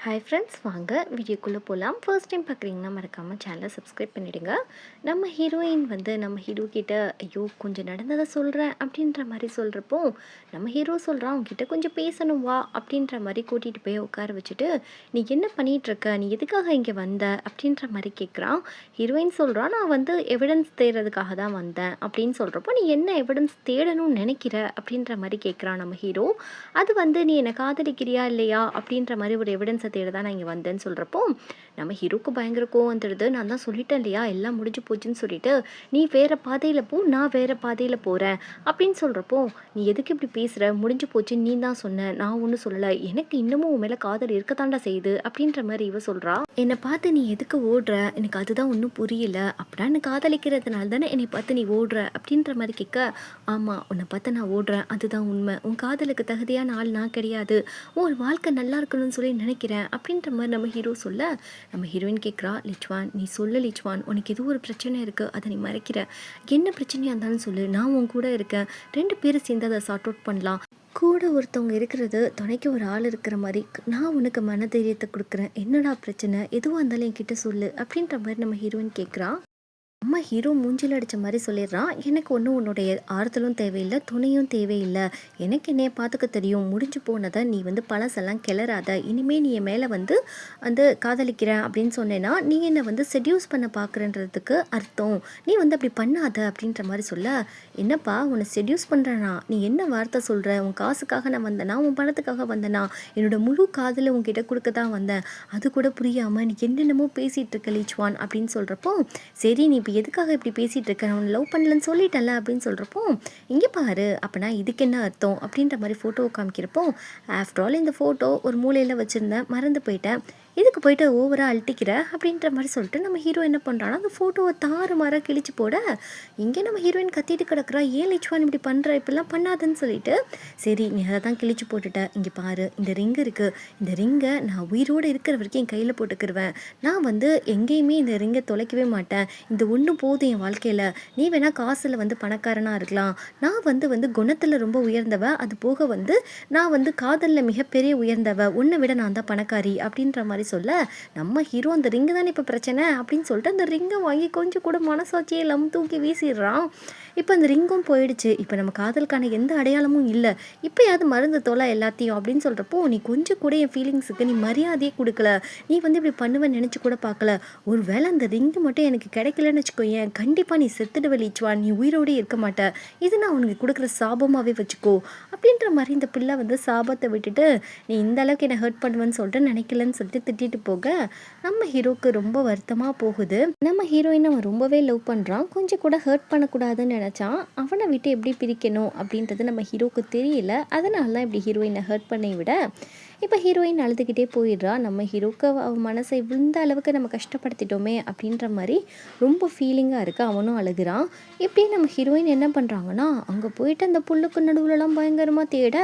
Hi friends, வாங்க வீடியோக்குள்ளே போகலாம். ஃபர்ஸ்ட் டைம் பார்க்குறீங்கன்னா மறக்காமல் சேனலை சப்ஸ்கிரைப் பண்ணிவிடுங்க. நம்ம ஹீரோயின் நம்ம ஹீரோ கிட்ட ஐயோ கொஞ்சம் நடந்ததை சொல்கிறேன் அப்படின்ற மாதிரி சொல்கிறப்போ, நம்ம ஹீரோ சொல்கிறான், அவங்ககிட்ட கொஞ்சம் பேசணும் வா அப்படின்ற மாதிரி கூட்டிகிட்டு போய் உட்கார வச்சுட்டு, நீ என்ன பண்ணிகிட்ருக்க, நீ எதுக்காக இங்கே வந்த அப்படின்ற மாதிரி கேட்குறான். ஹீரோயின் சொல்கிறான், நான் எவிடன்ஸ் தேடுறதுக்காக தான் வந்தேன் அப்படின்னு சொல்கிறப்போ, நீ என்ன எவிடன்ஸ் தேடணும்னு நினைக்கிற அப்படின்ற மாதிரி கேட்குறான் நம்ம ஹீரோ. அது நீ என்னை காதலிக்கிறியா இல்லையா அப்படின்ற மாதிரி ஒரு எவிடன்ஸை தேட தான் நான் இங்கே வந்தேன்னு சொல்கிறப்போ, நம்ம ஹீரோக்கு பயங்கர கோவம் வந்துடுது. நான் தான் சொல்லிட்டேன் இல்லையா, எல்லாம் முடிஞ்சு போச்சுன்னு சொல்லிட்டு, நீ வேறு பாதையில் போ, நான் வேறு பாதையில் போகிறேன் அப்படின்னு சொல்கிறப்போ, நீ எதுக்கு இப்படி பேசுகிற, முடிஞ்சு போச்சு நீ தான் சொன்ன, நான் ஒன்றும் சொல்லலை, எனக்கு இன்னமும் உன் மேலே காதல் இருக்கத்தாண்டா செய்யுது அப்படின்ற மாதிரி இவ சொல்கிறா. என்னை பார்த்து நீ எதுக்கு ஓடுற, எனக்கு அதுதான் ஒன்றும் புரியல, அப்படின்னா எனக்கு காதலிக்கிறதுனால தானே என்னை பார்த்து நீ ஓடுற அப்படின்ற மாதிரி கேட்க, ஆமாம் உன்னை பார்த்து நான் ஓடுறேன், அதுதான் உண்மை, உன் காதலுக்கு தகுதியான ஆள் நான் கிடையாது, உன் வாழ்க்கை நல்லா இருக்கணும்னு சொல்லி நினைக்கிறேன் அப்படின்ற மாதிரி நம்ம ஹீரோ சொல்ல, நம்ம ஹீரோயின் கேட்குறா, லிச்வான் நீ சொல்ல லிச்வான், உனக்கு எதுவும் ஒரு பிரச்சனை இருக்குது, அதை நீ மறைக்கிற, என்ன பிரச்சனையாக இருந்தாலும் சொல்லு, நான் உன் கூட இருக்கேன், 2 பேரும் சேர்ந்து அதை சார்ட் அவுட் பண்ணலாம், கூட ஒருத்தவங்க இருக்கிறது துணைக்கு ஒரு ஆள் இருக்கிற மாதிரி நான் உனக்கு மன தைரியத்தை கொடுக்குறேன், என்னடா பிரச்சனை, எதுவாக இருந்தாலும் என்கிட்ட சொல்லு அப்படின்ற மாதிரி நம்ம ஹீரோயின் கேட்குறா. அம்மா ஹீரோ மூஞ்சில் அடித்த மாதிரி சொல்லிடுறான், எனக்கு ஒன்றும் உன்னுடைய ஆறுதலும் தேவையில்லை, துணையும் தேவையில்லை, எனக்கு என்னைய பார்த்துக்க தெரியும், முடிஞ்சு போனதை நீ பழசெல்லாம் கிளறாத, இனிமேல் நீ என் மேலே காதலிக்கிறேன் அப்படின்னு சொன்னேன்னா நீ என்னை செடியூஸ் பண்ண பார்க்குறன்றதுக்கு அர்த்தம், நீ அப்படி பண்ணாத அப்படின்ற மாதிரி சொல்ல, என்னப்பா உன்னை செடியூஸ் பண்ணுறேனா, நீ என்ன வார்த்தை சொல்கிற, உன் காசுக்காக நான் வந்தேனா, உன் பணத்துக்காக வந்தேனா, என்னோட முழு காதலை உன்கிட்ட கொடுக்க தான் வந்தேன், அது கூட புரியாமல் நீ என்னென்னமோ பேசிகிட்டு இருக்க லிச்வான் அப்படின்னு சொல்கிறப்போ, சரி நீ எதுக்காக இப்படி பேசிகிட்டு இருக்க, நான் லவ் பண்ணலன்னு சொல்லிட்டேன்ல அப்படின்னு சொல்கிறப்போ, இங்கே பாரு அப்போனா இதுக்கு என்ன அர்த்தம் அப்படின்ற மாதிரி ஃபோட்டோவை காமிக்கிறப்போ, ஆஃப்டர் ஆல் இந்த ஃபோட்டோ ஒரு மூலையில் வச்சுருந்தேன், மறந்து போயிட்டேன், இதுக்கு போயிட்டு ஓவராக அழட்டிக்கிற அப்படின்ற மாதிரி சொல்லிட்டு நம்ம ஹீரோ என்ன பண்ணுறான்னா அந்த ஃபோட்டோவை தாறுமாற கிழிச்சு போட, இங்கே நம்ம ஹீரோயின் கத்திட்டு கிடக்குறா, ஏன் லிச்வான் இப்படி பண்ணுற, இப்படிலாம் பண்ணாதுன்னு சொல்லிட்டு, சரி நீ அதை தான் கிழிச்சு போட்டுட்ட, இங்கே பாரு இந்த ரிங் இருக்குது, இந்த ரிங்கை நான் உயிரோடு இருக்கிற வரைக்கும் என் கையில் போட்டுக்கிருவேன், நான் எங்கேயுமே இந்த ரிங்கை தொலைக்கவே மாட்டேன், இந்த ஒன்றும் போதும் என் வாழ்க்கையில், நீ வேணால் காசில் பணக்காரனாக இருக்கலாம், நான் குணத்தில் ரொம்ப உயர்ந்தவ, அது போக நான் காதலில் மிகப்பெரிய உயர்ந்தவ, உன்னை விட நான் தான் பணக்காரி அப்படின்ற மாதிரி சொல்ல, நம்ம ஹீரோ அந்த ரிங்கு தானே இப்போ பிரச்சனை அப்படின்னு சொல்லிட்டு அந்த ரிங்கை வாங்கி கொஞ்சம் கூட மனசாட்சியை எல்லாம் தூக்கி வீசிடுறான். இப்போ அந்த ரிங்கும் போயிடுச்சு, இப்போ நம்ம காதலுக்கான எந்த அடையாளமும் இல்லை, இப்போ யாவது மருந்து தோலை எல்லாத்தையும் அப்படின்னு சொல்கிறப்போ, நீ கொஞ்சம் கூட என் ஃபீலிங்ஸுக்கு நீ மரியாதையே கொடுக்கல, நீ இப்படி பண்ணுவேன்னு நினச்சி கூட பார்க்கல, ஒரு வேளை அந்த ரிங்கு மட்டும் எனக்கு கிடைக்கலன்னு வச்சுக்கோ, ஏன் கண்டிப்பாக நீ செத்துடுவ லிச்வான், நீ உயிரோடு இருக்க மாட்ட, இது நான் உனக்கு கொடுக்குற சாபமாகவே வச்சுக்கோ அப்படின்ற மாதிரி இந்த பிள்ளை சாபத்தை விட்டுட்டு, நீ இந்த அளவுக்கு என்னை ஹர்ட் பண்ணுவேன்னு சொல்லிட்டு நினைக்கலன்னு சொல்லிட்டு திட்டிட்டு போக, நம்ம ஹீரோக்கு ரொம்ப வருத்தமாக போகுது. நம்ம ஹீரோயின் அவன் ரொம்பவே லவ் பண்ணுறான், கொஞ்சம் கூட ஹர்ட் பண்ணக்கூடாதுன்னு நினச்சான், அவனை விட்டு எப்படி பிரிக்கணும் அப்படின்றது நம்ம ஹீரோக்கு தெரியல, அதனால தான் இப்படி ஹீரோயினை ஹர்ட் பண்ணி விட, இப்போ ஹீரோயின் அழுதுகிட்டே போயிடுறா. நம்ம ஹீரோக்கு மனசை இந்த அளவுக்கு நம்ம கஷ்டப்படுத்திட்டோமே அப்படின்ற மாதிரி ரொம்ப ஃபீலிங்காக இருக்குது, அவனும் அழுகிறான். இப்படியே நம்ம ஹீரோயின் என்ன பண்ணுறாங்கன்னா, அங்கே போயிட்டு அந்த புல்லுக்கு நடுவுலலாம் பயங்கரமாக தேட,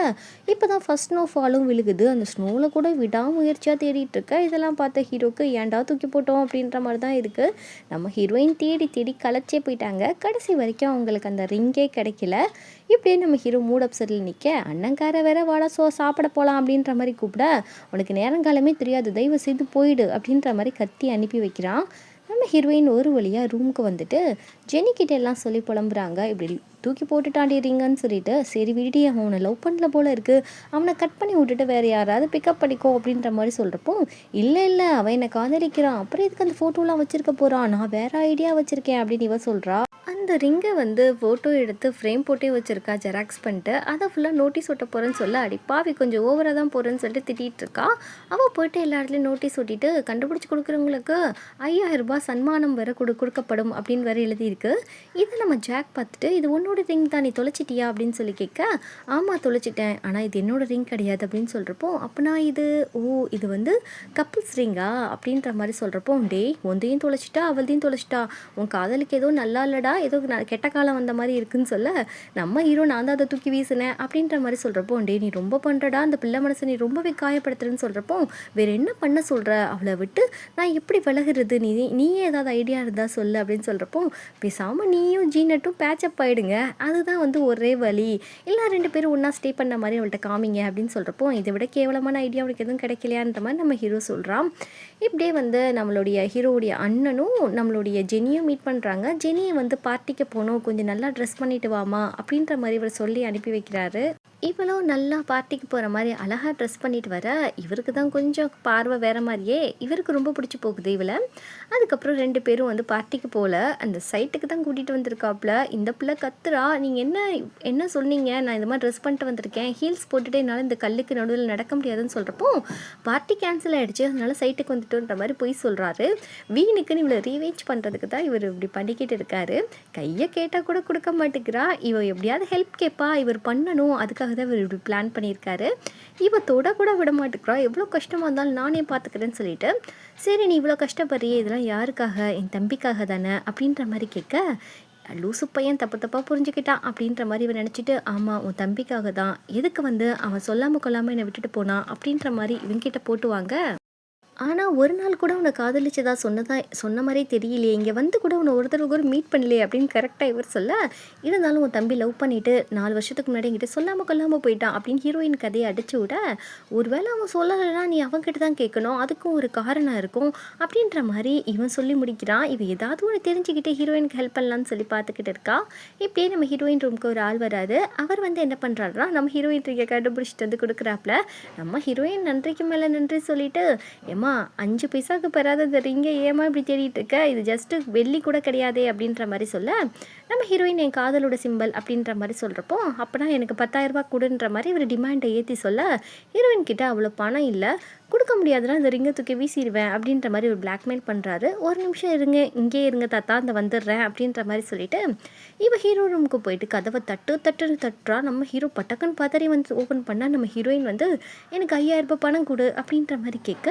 இப்போ தான் ஃபஸ்ட் ஸ்னோ ஃபாலும் விழுகுது, அந்த ஸ்னோவில் கூட விடாமுயற்சியாக தேடிட்டு இருக்க, இதெல்லாம் பார்த்த ஹீரோக்கு ஏன்டா தூக்கி போட்டோம் அப்படின்ற மாதிரி தான் இருக்குது. நம்ம ஹீரோயின் தேடி தேடி களைச்சே போயிட்டாங்க, கடைசி வரைக்கும் அவங்களுக்கு அந்த ரிங்கே கிடைக்கல. இப்படியே நம்ம ஹீரோ மூட் அப்செட்டில் நிற்க, அண்ணங்கார வேற வாடா சாப்பிட போகலாம் அப்படின்ற மாதிரி கூப்பிட, உனக்கு நேரங்காலமே தெரியாது, தயவு செய்து போயிடு அப்படின்ற மாதிரி கத்தி அனுப்பி வைக்கிறான். நம்ம ஹீரோயின் ஒரு வழியாக ரூமுக்கு வந்துட்டு ஜெனிக்கிட்ட எல்லாம் சொல்லி புலம்புறாங்க, இப்படி தூக்கி போட்டுட்டாண்டிடுறீங்கன்னு சொல்லிட்டு, சரி விடி அவன் அவனை லவ் பண்ணல போல இருக்குது, அவனை கட் பண்ணி விட்டுட்டு வேறு யாராவது பிக்கப் பண்ணிக்கோ அப்படின்ற மாதிரி சொல்கிறப்போ, இல்லை அவன் என்னை காதலிக்கிறான், அப்புறம் இதுக்கு அந்த ஃபோட்டோலாம் வச்சுருக்க போகிறான், நான் வேறு ஐடியா வச்சுருக்கேன் அப்படின்னு இவ சொல்கிறா. அந்த ரிங்கை ஃபோட்டோ எடுத்து ஃப்ரேம் போட்டே வச்சுருக்கா, ஜெராக்ஸ் பண்ணிட்டு, அதை ஃபுல்லாக நோட்டீஸ் ஒட்ட போகிறேன்னு சொல்ல, அடிப்பாவி கொஞ்சம் ஓவராக தான் போகிறேன்னு சொல்லிட்டு திட்டிகிட்டு இருக்கா. அவள் போய்ட்டு எல்லா இடத்துலையும் நோட்டீஸ் ஒட்டிட்டு, கண்டுபிடிச்சி கொடுக்குறவங்களுக்கு 5000 ரூபாய் சன்மானம் வேறு கொடுக்கப்படும் அப்படின்னு வேறு எழுதியிருக்கு. இதை நம்ம ஜாக் பார்த்துட்டு, இது உன்னோட ரிங் தான், நீ தொலைச்சிட்டியா அப்படின்னு சொல்லி கேட்க, ஆமாம் தொலைச்சிட்டேன், ஆனால் இது என்னோட ரிங் கிடையாது அப்படின்னு சொல்கிறப்போ, அப்போனா இது இது கப்புள்ஸ் ரிங்கா அப்படின்ற மாதிரி சொல்கிறப்போ, டேய் ஒந்தையும் தொலைச்சிட்டா அவள்தையும் தொலைச்சிட்டா, உன் காதலுக்கு ஏதோ நல்லா இல்லடா, ஏதோ கெட்ட காலம் வந்த மாதிரி இருக்குன்னு சொல்ல, நம்ம ஹீரோ நான் தான் அதை தூக்கி வீசினேன் அப்படின்ற மாதிரி சொல்கிறப்போ, டே நீ ரொம்ப பண்ணுறடா, அந்த பிள்ளை மனசை நீ ரொம்பவே காயப்படுத்துறேன்னு சொல்கிறப்போ, வேறு என்ன பண்ண சொல்கிற, அவளை விட்டு நான் எப்படி விலகிறது, நீயே ஏதாவது ஐடியா இருந்தால் சொல்லு அப்படின்னு சொல்கிறப்போ, பேசாமல் நீயும் ஜீனட்டும் பேச்சப் ஆகிடுங்க அதுதான் வந்து ஒரே வழி. இல்ல 2 பேரும் ஒண்ணா ஸ்டே பண்ண மாரி அவள்ட்ட காமிங்க அப்படின்னு சொல்றப்போ, இத விட கேவலமான ஐடியா உனக்கு எதுவும் கிடைக்கலையான்ற மாரி நம்ம ஹீரோ சொல்றான். இப்படியே வந்து நம்மளுடைய ஹீரோவுடைய அண்ணனும், நம்மளுடைய ஜெனியும் மீட் பண்றாங்க. ஜெனிய வந்து பார்ட்டிக்கு போணும். கொஞ்சம் நல்லா ட்ரெஸ் பண்ணிட்டு வாம்மா அப்படின்ற மாரி இவர் சொல்லி அனுப்பி வைக்கிறாரு. இவளும் நல்லா பார்ட்டிக்கு போற மாரி அழகா ட்ரெஸ் பண்ணிட்டு வர, இவருக்கு தான் கொஞ்சம் பார்வை வேற மாரியே, இவருக்கு ரொம்ப பிடிச்சு போகுது இவள. அதுக்கப்புறம் 2 பேரும் வந்து பார்ட்டிக்கு போல, அந்த சைட்டுக்கு தான் கூட்டிட்டு வந்திருக்காப்ல. இந்த பிள்ளை கத்துறா, "நீங்க என்ன என்ன சொன்னீங்க? நான் இந்த மாரி ட்ரெஸ் பண்ணிட்டு வந்திருக்கேன். ஹீல்ஸ் போட்டுட்டு என்னால இந்த கல்லுக்கு நடுவுல நடக்க முடியாதுன்னு" சொல்றப்போ, பார்ட்டி கேன்சல் ஆயிடுச்சு. அதனால சைட்டுக்கு வந்துட்டோன்ற மாரி பொய் சொல்றாரு. வீணுக்குன்னு இவள ரீவேஞ்ச் பண்றதுக்கு தான் இவரு இப்படி பண்ணிக்கிட்டு இருக்காரு. கைய கேட்டா கூட குடுக்க மாட்டேங்கிறா. இவ எப்படியாவது ஹெல்ப் கேட்பா, இவர் பண்ணணும். அதுக்காக தான் இவர் இப்படி பிளான் பண்ணியிருக்காரு. இவ தொட கூட விட மாட்டேங்கிறா. எவ்வளோ கஷ்டமா இருந்தாலும் நானே பார்த்துக்கிறேன்னு சொல்லிட்டு, சரி நீ இவ்வளோ கஷ்டப்படுறியே, இதெல்லாம் யாருக்காக? என் தம்பிக்காக தானே அப்படின்ற மாரி கேட்க, லூசு பையன் தப்பு தப்பாக புரிஞ்சுக்கிட்டான் அப்படின்ற மாதிரி இவன் நினச்சிட்டு, ஆமாம் உன் தம்பிக்காக தான், எதுக்கு வந்து அவன் சொல்லாமல் கொள்ளாமல் என்னை விட்டுட்டு போனான் அப்படின்ற மாதிரி இவங்கிட்ட போட்டுவாங்க. ஆனா, ஒரு நாள் கூட உன்ன காதலிச்சதா சொன்ன மாரியே தெரியலையே! இங்க வந்து கூட உன்ன ஒரு தடவ கூட மீட் பண்ணலையே! அப்படின்னு கரெக்ட்டா இவர் சொல்ல, இருந்தாலும் உன் தம்பி லவ் பண்ணிட்டு 4 வருஷத்துக்கு முன்னாடி என்கிட்ட சொல்லாம கொள்ளாம போயிட்டான் அப்படின்னு ஹீரோயின் கதைய அடிச்சு விட, ஒருவேள அவன் சொல்லலைன்னா நீ அவன்கிட்ட தான் கேட்கணும். அதுக்கும் ஒரு காரணம் இருக்கும். அப்படின்ற மாரி இவன் சொல்லி முடிக்கிறான். இவ ஏதாவது ஒண்ணு தெரிஞ்சுக்கிட்டு ஹீரோயினுக்கு ஹெல்ப் பண்ணலான்னு சொல்லி பார்த்துக்கிட்டு இருக்கா. இப்படியே நம்ம ஹீரோயின் ரூமுக்கு ஒரு ஆள் வராரு. அவர் வந்து என்ன பண்றாருன்னா, நம்ம ஹீரோயின் ட்ரிக்க கண்டுபிடிச்சிட்டு வந்து குடுக்குறாப்ல. நம்ம ஹீரோயின் நன்றிக்கு மேல நன்றி சொல்லிட்டு, "ஏம்மா 5 பைசாக்கு பெறாத இந்த ரிங்கை ஏம்மா இப்படி தேடிட்டு இருக்க? இது ஜஸ்ட்டு வெள்ளி கூட கிடையாதே!" அப்படின்ற மாரி சொல்ல, நம்ம ஹீரோயின் என் காதலோட சிம்பல் அப்படின்ற மாரி சொல்றப்போ, அப்பனா எனக்கு ரூ. 10,000 குடுன்ற மாரி இவரு டிமாண்ட ஏத்தி சொல்ல, ஹீரோயின் கிட்ட அவ்வளோ பணம் இல்ல. குடுக்க முடியாதுன்னா இந்த ரிங்க தூக்கி வீசிருவேன் அப்படின்ற மாரி ஒரு பிளாக்மெயில் பண்றாரு. "ஒரு நிமிஷம் இருங்க, இங்கேயே இருங்க தாத்தா, இந்த வந்துடுறேன்" அப்படின்ற மாரி சொல்லிட்டு, இவ ஹீரோ ரூமுக்கு போயிட்டு கதவ தட்டுன்னு தட்டுறா. நம்ம ஹீரோ பட்டக்குன்னு பதறி வந்து ஓப்பன் பண்ணா, நம்ம ஹீரோயின் வந்து, "எனக்கு ரூ. 5,000 பணம் குடு" அப்படின்ற மாரி கேட்க,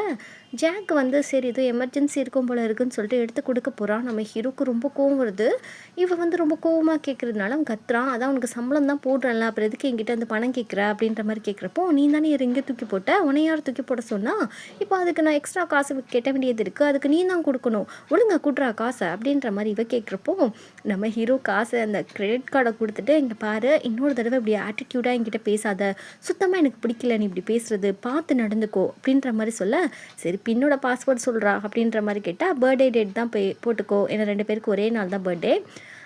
ஜாக் வந்து சரி ஏதோ எமர்ஜென்சி இருக்கும் போல இருக்குன்னு சொல்லிட்டு எடுத்து குடுக்க போறான். நம்ம ஹீரோக்கு ரொம்ப கோவம் வருது. இவ வந்து ரொம்ப கோவமா கேட்கறதுனால அவன் கத்துறான். "அதான் உனக்கு சம்பளம் தான் போடுறேன்ல, அப்புறம் எதுக்கு என்கிட்ட வந்து பணம் கேட்குற?" அப்படின்ற மாரி கேட்குறப்போ, "நீ தானே ரிங்க தூக்கி போட்ட, உன்னை யார் தூக்கி போட சொன்னா? இப்போ அதுக்கு நான் எக்ஸ்ட்ரா காசு கட்ட வேண்டியது இருக்கு. அதுக்கு நீ தான் குடுக்கணும். ஒழுங்கா குட்றா காச" அப்படின்ற மாரி இவ கேட்குறப்போ, நம்ம ஹீரோ காச அந்த கிரெடிட் கார்ட குடுத்துட்டு, "இங்க பாரு, இன்னொரு தடவ இப்படி ஆட்டிட்யூடா என்கிட்ட பேசாத. சுத்தமா எனக்கு பிடிக்கல நீ இப்படி பேசுறது. பார்த்து நடந்துக்கோ" அப்படின்ற மாரி சொல்ல, சரி பின்னோட பாஸ்வேர்ட் சொல்றா அப்படின்ற மாரி கேட்டா, பர்த்டே டேட் தான் போட்டுக்கோ. ஏன்னா 2 பேருக்கு ஒரே நாள் தான் பர்த்டே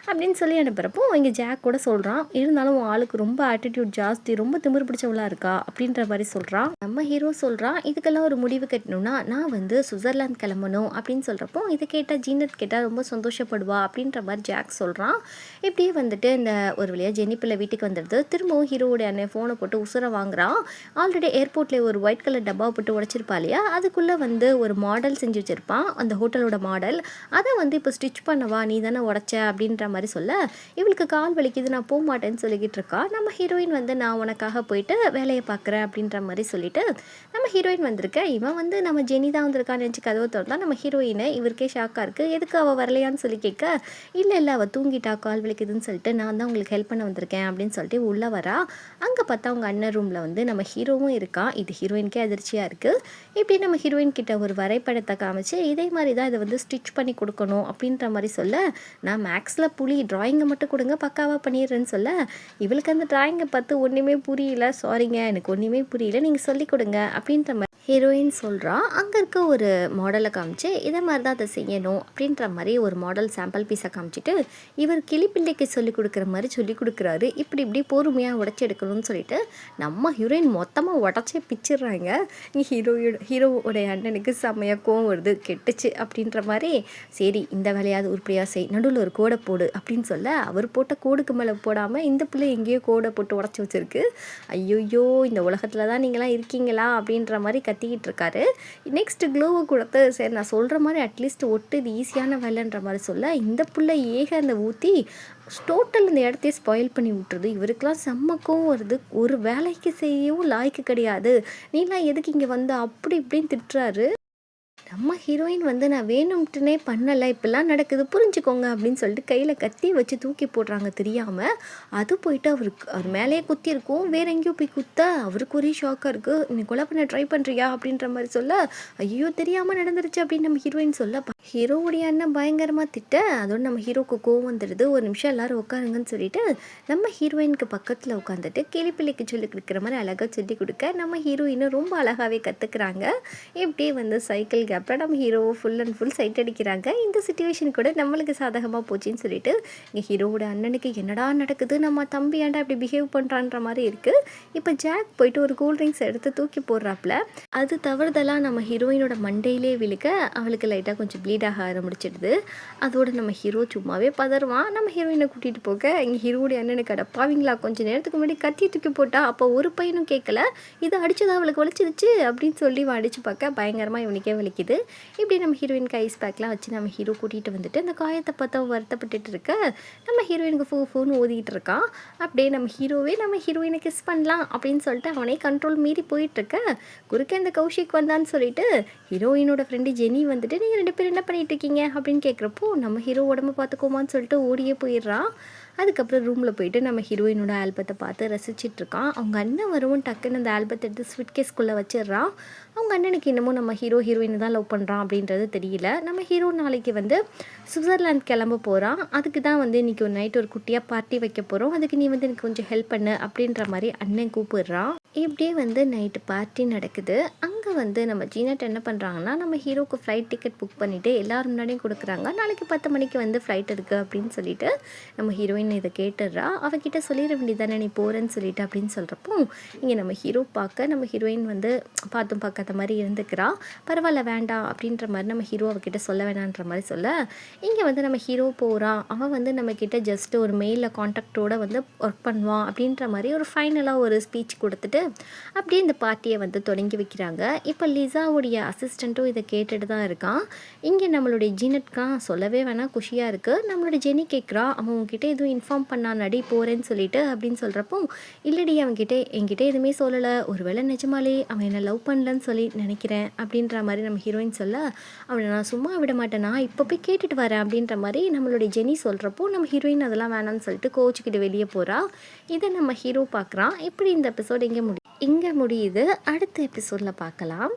அப்படின்னு சொல்லி அனுப்புறப்போ, இங்க ஜாக் கூட சொல்றான். இருந்தாலும் உன் ஆளுக்கு ரொம்ப ஆட்டிட்யூட் ஜாஸ்தி. ரொம்ப திமிரு பிடிச்சவளா இருக்கா அப்படின்ற மாரி சொல்றான். நம்ம ஹீரோ சொல்றான், இதுக்கெல்லாம் ஒரு முடிவு கட்டணும்னா, நான் வந்து சுவிட்சர்லாந்து கிளம்பணும் அப்படின்னு சொல்றப்போ, இத கேட்டா ஜீனத் கேட்டா ரொம்ப சந்தோஷப்படுவா அப்படின்ற மாரி ஜாக் சொல்றான். இப்படியே வந்துட்டு இந்த ஒரு வழியா ஜெனி பிள்ளை வீட்டுக்கு வந்துடுது. திரும்பவும் ஹீரோவுடைய அண்ணன் ஃபோனை போட்டு உசுர வாங்குறான். ஆல்ரெடி ஏர்போர்ட்ல ஒரு ஒயிட் கலர் டப்பாவை போட்டு உடைச்சிருப்பா இல்லையா, அதுக்குள்ள வந்து ஒரு மாடல் செஞ்சு வச்சிருப்பான். அந்த ஹோட்டலோட மாடல். அத வந்து இப்போ ஸ்டிச் பண்ணவா, நீ தானே உடைச்ச அப்படின்ற மாரி சொல்ல, இவளுக்கு கால் வலிக்குது நான் போமாட்டேன்னு சொல்லிக்கிட்டு இருக்கா. நம்ம ஹீரோயின் வந்து, நான் உனக்காக போயிட்டு வேலையை பார்க்குறேன் அப்படின்ற மாரி சொல்லிட்டு, நம்ம ஹீரோயின் வந்திருக்க. இவன் வந்து நம்ம ஜெனி தான் வந்திருக்கான்னு நினச்சி கதவை திறந்தா, நம்ம ஹீரோயினை இவருக்கே ஷாக்காக இருக்குது. எதுக்கு அவள் வரலையான்னு சொல்லி கேட்க, இல்லை அவள் தூங்கிட்டா கால் வலிக்குதுன்னு சொல்லிட்டு, நான் தான் உங்களுக்கு ஹெல்ப் பண்ண வந்திருக்கேன் அப்படின்னு சொல்லிட்டு உள்ளே வரா. அங்கே பார்த்தா அவங்க அண்ணன் ரூமில் வந்து நம்ம ஹீரோவும் இருக்கான். இது ஹீரோயினுக்கே அதிர்ச்சியாக இருக்குது. இப்படி நம்ம ஹீரோயின் கிட்ட ஒரு வரைபடத்தை காமிச்சு, இதே மாதிரி தான் இதை வந்து ஸ்டிச் பண்ணி கொடுக்கணும் அப்படின்ற மாதிரி சொல்ல, நான் மேக்ஸில் புலி, டிராயிங்கை மட்டும் கொடுங்க பக்காவாக பண்ணிடுறேன்னு சொல்ல, இவளுக்கு அந்த டிராயிங்கை பார்த்து ஒன்றுமே புரியல. சாரிங்க எனக்கு ஒன்றுமே புரியல, நீங்கள் சொல்லிக் கொடுங்க அப்படின்ற மாதிரி ஹீரோயின் சொல்கிறா. அங்கே இருக்க ஒரு மாடலை காமிச்சு, இதை மாதிரி தான் அதை செய்யணும் அப்படின்ற மாதிரி ஒரு மாடல் சாம்பிள் பீஸை காமிச்சிட்டு, இவர் கிளிப்பிள்ளைக்கு சொல்லிக் கொடுக்குற மாதிரி சொல்லிக் கொடுக்குறாரு. இப்படி இப்படி பொறுமையாக உடச்சி எடுக்கணும்னு சொல்லிட்டு நம்ம ஹீரோயின் மொத்தமாக உடச்சே பிச்சிடுறாங்க. ஹீரோவோடைய அண்ணனுக்கு செம்மையாக கோவம் வருது. கெட்டுச்சு அப்படின்ற மாதிரி, சரி இந்த வேலையாவது உருப்படியாக செய், நடுவில் ஒரு கோடை போடு அப்படின்னு சொல்ல, அவர் போட்ட கோடுக்கு மேலே போடாமல் இந்த பிள்ளை எங்கேயோ கோடை போட்டு உடச்சி வச்சிருக்கு. ஐயோயோ இந்த உலகத்தில் தான் நீங்களாம் இருக்கீங்களா அப்படின்ற மாதிரி கத்திக்கிட்டு இருக்காரு. நெக்ஸ்ட் க்ளூவை கொடுத்து, சரி நான் சொல்கிற மாதிரி அட்லீஸ்ட் ஒட்டு, இது ஈஸியான வேலைன்ற மாதிரி சொல்ல, இந்த பிள்ளை அந்த ஊற்றி டோட்டல் இந்த இடத்தையே ஸ்பாயில் பண்ணி விட்டுருது. இவருக்கெல்லாம் செம்மக்கும் வருது. ஒரு வேலைக்கு செய்யவும் லாய்க்கு கிடையாது, நீலாம் எதுக்கு இங்கே வந்து அப்படி இப்படின்னு திட்டுறாரு. நம்ம ஹீரோயின் வந்து நான் வேணும்ட்டுனே பண்ணலை, இப்படிலாம் நடக்குது புரிஞ்சுக்கோங்க அப்படின்னு சொல்லிட்டு கையில் கத்தி வச்சு தூக்கி போடுறாங்க தெரியாமல். அது போயிட்டு அவர் மேலேயே குத்திருக்கும், வேற எங்கேயோ போய் குத்த அவருக்கு ஒரே ஷாக்காக இருக்குது. நீ கொலை பண்ண ட்ரை பண்ணுறியா அப்படின்ற மாதிரி சொல்ல, ஐயோ தெரியாமல் நடந்துருச்சு அப்படின்னு நம்ம ஹீரோயின் சொல்ல, ஹீரோவுடைய அண்ணன் பயங்கரமாக திட்ட, அதோட நம்ம ஹீரோக்கு கோவம் வந்துடுது. ஒரு நிமிஷம் எல்லாரும் உட்காருங்கன்னு சொல்லிட்டு நம்ம ஹீரோயினுக்கு பக்கத்தில் உட்காந்துட்டு கிளிப்பிள்ளைக்கு சொல்லி கொடுக்குற மாதிரி அழகாக சொல்லி கொடுக்க நம்ம ஹீரோயினும் ரொம்ப அழகாகவே கற்றுக்குறாங்க. இப்படியே வந்து சைக்கிள் கேப்பில் நம்ம ஹீரோவை ஃபுல் அண்ட் ஃபுல் சைட் அடிக்கிறாங்க. இந்த சுச்சுவேஷன் கூட நம்மளுக்கு சாதகமாக போச்சுன்னு சொல்லிட்டு இங்கே ஹீரோவோட அண்ணனுக்கு என்னடா நடக்குது, நம்ம தம்பி ஏன்டா இப்படி பிஹேவ் பண்ணுறான்ற மாதிரி இருக்குது. இப்போ ஜாக் போயிட்டு ஒரு கூல்ட்ரிங்க்ஸ் எடுத்து தூக்கி போடுறாப்புல, அது தவறுதலாக நம்ம ஹீரோயினோட மண்டையிலே விழுக்க அவளுக்கு லைட்டாக கொஞ்சம் ப்ளீட் ஆக ஆரம்பிச்சிடுது. அதோட நம்ம ஹீரோ சும்மாவே பதறுவான். நம்ம ஹீரோயினை கூட்டிகிட்டு போக இங்கே ஹீரோடைய அண்ணனுக்கு அடப்பாவீங்களா கொஞ்சம் நேரத்துக்கு முன்னாடி கத்தி தூக்கி போட்டா, அப்போ ஒரு பையனும் கேட்கல, இதை அடிச்சதா அவளுக்கு வலிச்சிருச்சு அப்படின்னு சொல்லி அடிச்சு பார்க்க பயங்கரமாக இவனுக்கே வலிக்குது. இப்படி நம்ம ஹீரோயினுக்கு ஐஸ் பேக்லாம் வச்சு நம்ம ஹீரோ கூட்டிகிட்டு வந்துட்டு அந்த காயத்தை பார்த்தா வருத்தப்பட்டுட்டு இருக்க நம்ம ஹீரோயினுக்கு ஃபோன் ஓதிக்கிட்டு இருக்கான். அப்படியே நம்ம ஹீரோவே நம்ம ஹீரோயினை கிஸ் பண்ணலாம் அப்படின்னு சொல்லிட்டு அவனே கண்ட்ரோல் மீறி போயிட்டுருக்க குறுக்க இந்த கௌஷிக் வந்தான்னு சொல்லிட்டு ஹீரோயினோட ஃப்ரெண்டு ஜெனி வந்துட்டு நீங்கள் 2 பேரும் என்ன பண்ணிட்டு இருக்கீங்க அப்படின்னு கேட்குறப்போ நம்ம ஹீரோ உடம்பு பார்த்துக்கோமான்னு சொல்லிட்டு ஓடியே போயிடுறான். அதுக்கப்புறம் ரூமில் போயிட்டு நம்ம ஹீரோயினோட ஆல்பத்தை பார்த்து ரசிச்சிட்ருக்கான். அவங்க அண்ணன் வரவும் டக்குன்னு அந்த ஆல்பத்தை எடுத்து ஸ்வீட் கேஸ்குள்ளே வச்சிடுறான். அவங்க அண்ணனுக்கு இன்னமும் நம்ம ஹீரோயினை தான் லவ் பண்ணுறான் அப்படின்றது தெரியல. நம்ம ஹீரோ நாளைக்கு வந்து சுவிட்சர்லாந்து கிளம்ப போகிறான். அதுக்கு தான் வந்து இன்றைக்கி ஒரு நைட் ஒரு குட்டியாக பார்ட்டி வைக்க போகிறோம், அதுக்கு நீ வந்து எனக்கு கொஞ்சம் ஹெல்ப் பண்ணு அப்படின்ற மாதிரி அண்ணன் கூப்பிடுறான். இப்படியே வந்து நைட்டு பார்ட்டி நடக்குது. அங்கே வந்து நம்ம ஜீனட் என்ன பண்ணுறாங்கன்னா நம்ம ஹீரோக்கு ஃப்ளைட் டிக்கெட் புக் பண்ணிவிட்டு எல்லோரும் முன்னாடியும் கொடுக்குறாங்க. நாளைக்கு 10 மணிக்கு வந்து ஃப்ளைட் இருக்குது அப்படின்னு சொல்லிட்டு நம்ம ஹீரோயின் இதை கேட்டுடுறா. அவகிட்ட சொல்லிட வேண்டியதானே நீ போகிறேன்னு சொல்லிட்டு அப்படின்னு சொல்கிறப்போ இங்கே நம்ம ஹீரோ பார்க்க நம்ம ஹீரோயின் வந்து பார்த்தும் பார்க்காத மாதிரி இருந்துக்கிறா. பரவாயில்ல வேண்டாம் அப்படின்ற மாதிரி நம்ம ஹீரோ அவகிட்ட சொல்ல வேணான்ற மாதிரி சொல்ல, இங்கே வந்து நம்ம ஹீரோ போகிறான். அவன் வந்து நம்மக்கிட்ட ஜஸ்ட் ஒரு மெயிலில் காண்டாக்டோடு வந்து ஒர்க் பண்ணுவான் அப்படின்ற மாதிரி ஒரு ஃபைனலாக ஒரு ஸ்பீச் கொடுத்துட்டு அப்படியே இந்த பார்ட்டியை வந்து தொடங்கி வைக்கிறாங்க. இப்போ லிசாவுடைய அசிஸ்டண்ட்டும் இதை கேட்டுட்டு தான் இருக்கான். இங்கே நம்மளுடைய ஜீனட்கான் சொல்லவே வேணாம், குஷியாக இருக்குது. நம்மளுடைய ஜெனி கேட்குறா, அவன் உங்ககிட்ட எதுவும் இன்ஃபார்ம் பண்ணா நடி போகிறேன்னு சொல்லிட்டு அப்படின்னு சொல்கிறப்போ, இல்லடி என்கிட்ட எதுவுமே சொல்லலை, ஒருவேளை நிஜமாலே அவன் என்னை லவ் பண்ணலன்னு சொல்லி நினைக்கிறேன் அப்படின்ற மாதிரி நம்ம ஹீரோயின் சொல்ல, அவனை நான் சும்மா விட மாட்டேன், நான் இப்போ போய் கேட்டுட்டு வரேன் அப்படின்ற மாதிரி நம்மளுடைய ஜெனி சொல்கிறப்போ நம்ம ஹீரோயின் அதெல்லாம் வேணான்னு சொல்லிட்டு கோச்சுக்கிட்டு வெளியே போகிறா. இதை நம்ம ஹீரோ பார்க்குறான். இப்படி இந்த எபிசோட் இங்கே முடியுது. அடுத்த எபிசோடில் பார்க்கலாம்.